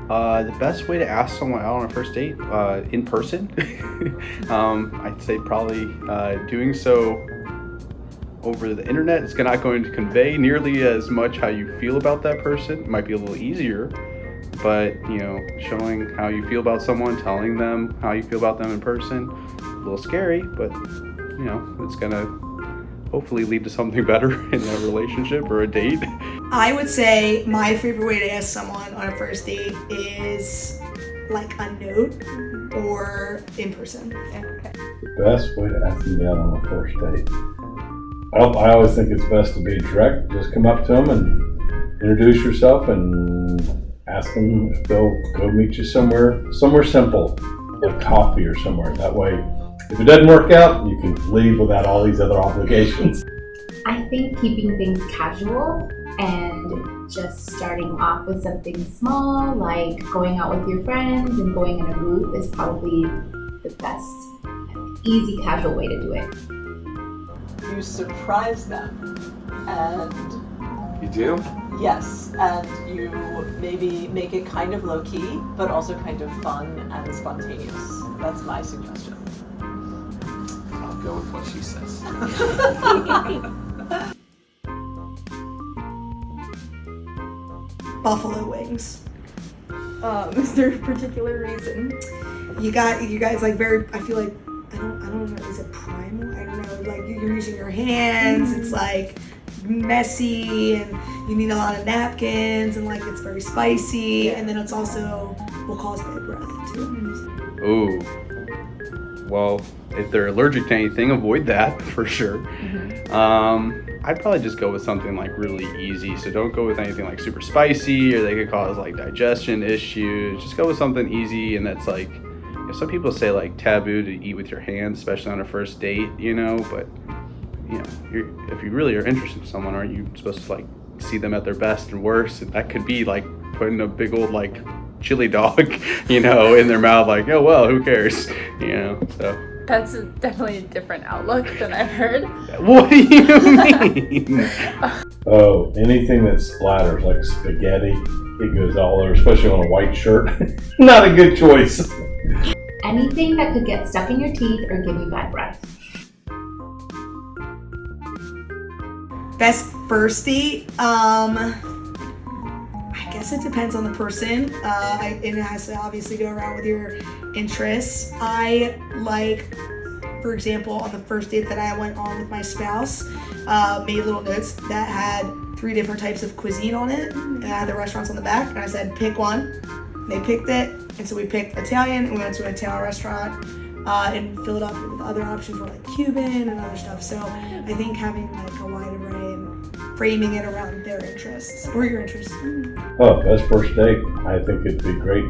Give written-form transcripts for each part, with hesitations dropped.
The best way to ask someone out on a first date, in person. I'd say probably doing so over the internet is not going to convey nearly as much how you feel about that person. It might be a little easier, but showing how you feel about someone, telling them how you feel about them in person, a little scary, but it's gonna hopefully lead to something better in a relationship or a date. I would say my favorite way to ask someone on a first date is like a note or in person. The best way to ask them out on a first date. I always think it's best to be direct. Just come up to them and introduce yourself and ask them if they'll go meet you somewhere simple, like coffee or somewhere. That way, if it doesn't work out, you can leave without all these other obligations. I think keeping things casual and just starting off with something small, like going out with your friends and going in a group, is probably the best, easy, casual way to do it. You surprise them, and You do? yes, and you maybe make it kind of low-key, but also kind of fun and spontaneous. That's my suggestion. I'll go with what she says. Buffalo wings. Is there a particular reason? You guys like very, I feel like, I don't know, is it primal? I don't know, like you're using your hands, it's like messy and you need a lot of napkins and like it's very spicy and then it's also will cause bad breath too. Ooh. Well, if they're allergic to anything, avoid that for sure. I'd probably just go with something like really easy. So don't go with anything like super spicy or they could cause like digestion issues. Just go with something easy and that's like, some people say like taboo to eat with your hands, especially on a first date, but if you really are interested in someone, aren't you supposed to like see them at their best and worst? And that could be like putting a big old like chili dog, in their mouth, like, oh well, who cares, so. That's definitely a different outlook than I've heard. What do you mean? Oh, anything that splatters, like spaghetti, it goes all over, especially on a white shirt. Not a good choice. Anything that could get stuck in your teeth or give you bad breath. Best first date, I guess it depends on the person. It has to obviously go around with your interests. I like, for example, on the first date that I went on with my spouse, made little notes that had 3 different types of cuisine on it, and I had the restaurants on the back, and I said, pick one. They picked it, and so we picked Italian, and we went to an Italian restaurant, and filled up with other options for like Cuban and other stuff. So I think having like a wide array and framing it around their interests or your interests. Oh, best first date. I think it'd be great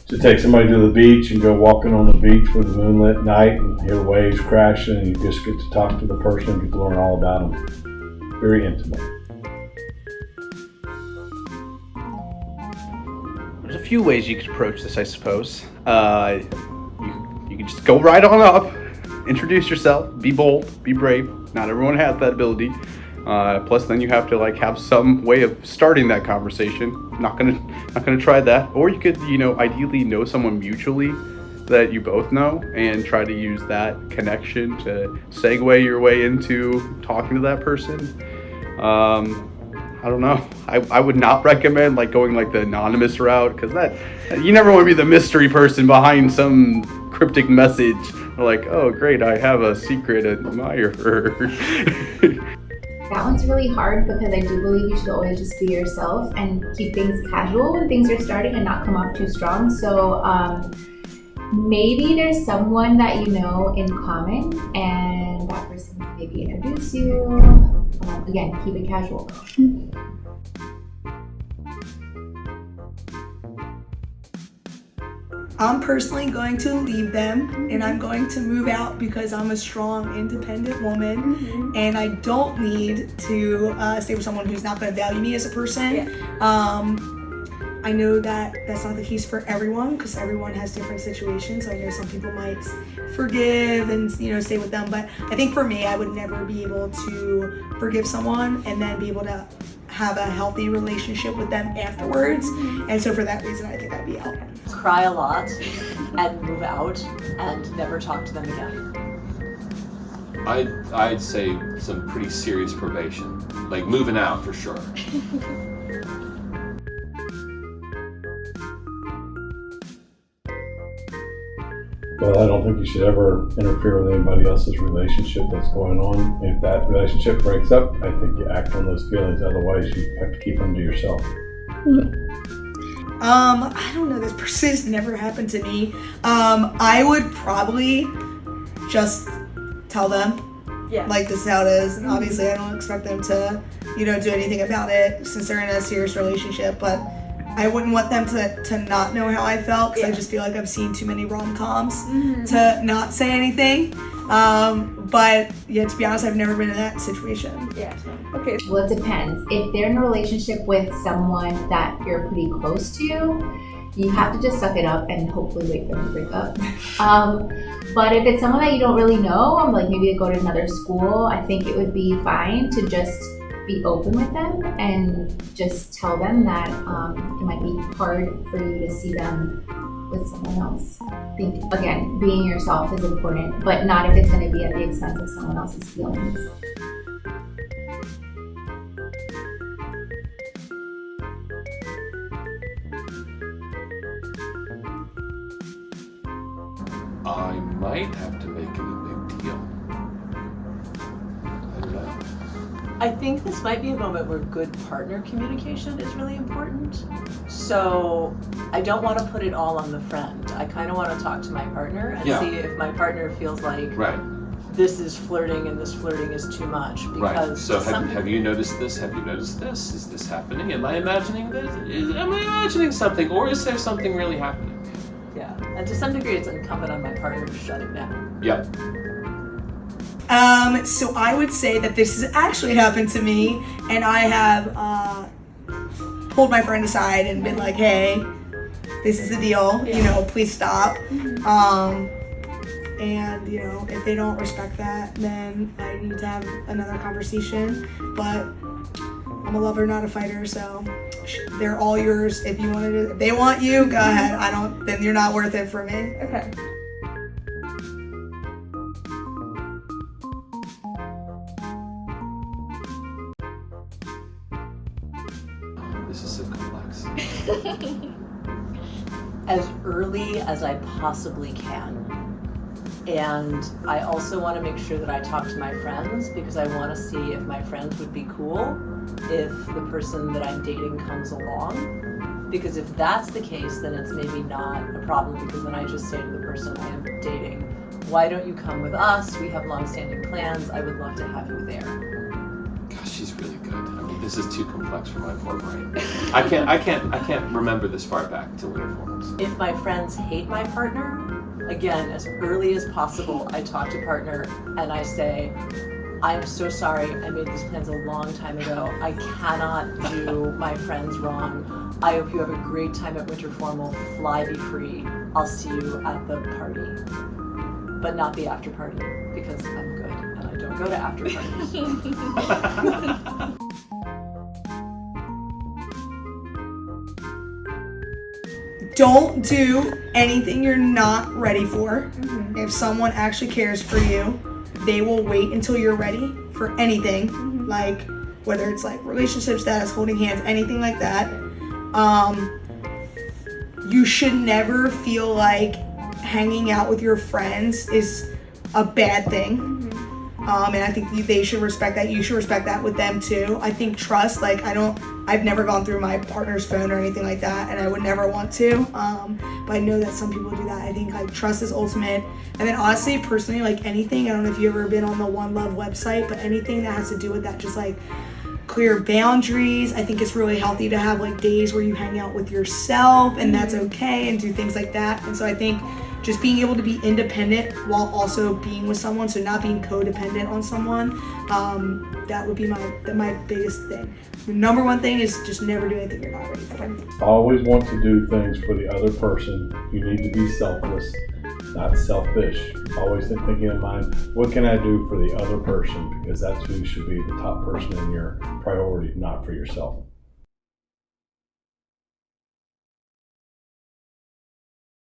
to take somebody to the beach and go walking on the beach with a moonlit night and hear waves crashing and you just get to talk to the person and get to learn all about them. Very intimate. There's a few ways you could approach this, I suppose. You can just go right on up, introduce yourself, be bold, be brave. Not everyone has that ability. Plus, then you have to like have some way of starting that conversation. Not gonna try that. Or you could, ideally know someone mutually that you both know, and try to use that connection to segue your way into talking to that person. I don't know. I would not recommend like going like the anonymous route, because that you never want to be the mystery person behind some cryptic message. Or like, oh great, I have a secret admirer. That one's really hard because I do believe you should always just be yourself and keep things casual when things are starting and not come off too strong. So maybe there's someone that you know in common and that person can maybe introduce you. Again, keep it casual. I'm personally going to leave them and I'm going to move out because I'm a strong, independent woman and I don't need to stay with someone who's not going to value me as a person. I know that that's not the case for everyone because everyone has different situations. I know some people might forgive and stay with them, but I think for me, I would never be able to forgive someone and then be able to have a healthy relationship with them afterwards. And so for that reason, I think I'd be out. Cry a lot and move out and never talk to them again. I'd say some pretty serious probation, like moving out for sure. Well, I don't think you should ever interfere with anybody else's relationship that's going on. If that relationship breaks up, I think you act on those feelings. Otherwise, you have to keep them to yourself. I don't know. This person has never happened to me. I would probably just tell them, Yeah. like, this is how it is. And obviously, I don't expect them to, do anything about it since they're in a serious relationship. But I wouldn't want them to not know how I felt, because I just feel like I've seen too many rom-coms to not say anything. But yeah, to be honest, I've never been in that situation. Yeah. Okay. Well, it depends. If they're in a relationship with someone that you're pretty close to, you have to just suck it up and hopefully wait for them to break up. But if it's someone that you don't really know, like maybe they go to another school, I think it would be fine to just be open with them and just tell them that it might be hard for you to see them with someone else. I think, again, being yourself is important, but not if it's going to be at the expense of someone else's feelings. I might have to make it a big deal. I don't know. I think this might be a moment where good partner communication is really important. So I don't want to put it all on the friend. I kind of want to talk to my partner and see if my partner feels like this is flirting and this flirting is too much. Because So have you noticed this? Have you noticed this? Is this happening? Am I imagining this? Am I imagining something? Or is there something really happening? Yeah, and to some degree it's incumbent on my partner to shut it down. Yep. So I would say that this has actually happened to me, and I have pulled my friend aside and been like, hey, this is the deal, please stop. And, if they don't respect that, then I need to have another conversation. But I'm a lover, not a fighter, so they're all yours. If you wanted to, if they want you, go ahead. Then you're not worth it for me. Okay. This is so complex. As early as I possibly can. And I also want to make sure that I talk to my friends, because I want to see if my friends would be cool if the person that I'm dating comes along. Because if that's the case, then it's maybe not a problem, because then I just say to the person I am dating, why don't you come with us? We have long-standing plans. I would love to have you there. Gosh, she's really good. I mean, this is too complex for my poor brain. I can't remember this far back to winter forms. If my friends hate my partner, again, as early as possible, I talk to partner and I say, I am so sorry, I made these plans a long time ago. I cannot do my friends wrong. I hope you have a great time at Winter Formal. Fly, be free. I'll see you at the party. But not the after party, because I'm good and I don't go to after parties. Don't do anything you're not ready for. If someone actually cares for you, they will wait until you're ready for anything, like whether it's like relationship status, holding hands, anything like that. You should never feel like hanging out with your friends is a bad thing. And I think they should respect that. You should respect that with them too. I think trust, I've never gone through my partner's phone or anything like that, and I would never want to. But I know that some people do that. I think trust is ultimate. And then honestly, personally, anything, I don't know if you've ever been on the One Love website, but anything that has to do with that, just clear boundaries. I think it's really healthy to have days where you hang out with yourself, and that's okay, and do things like that. And so I think just being able to be independent while also being with someone, so not being codependent on someone, that would be my biggest thing. The number one thing is just never do anything you're not ready for. Always want to do things for the other person. You need to be selfless. not selfish. Always thinking in mind, what can I do for the other person? Because that's who should be the top person in your priority, not for yourself.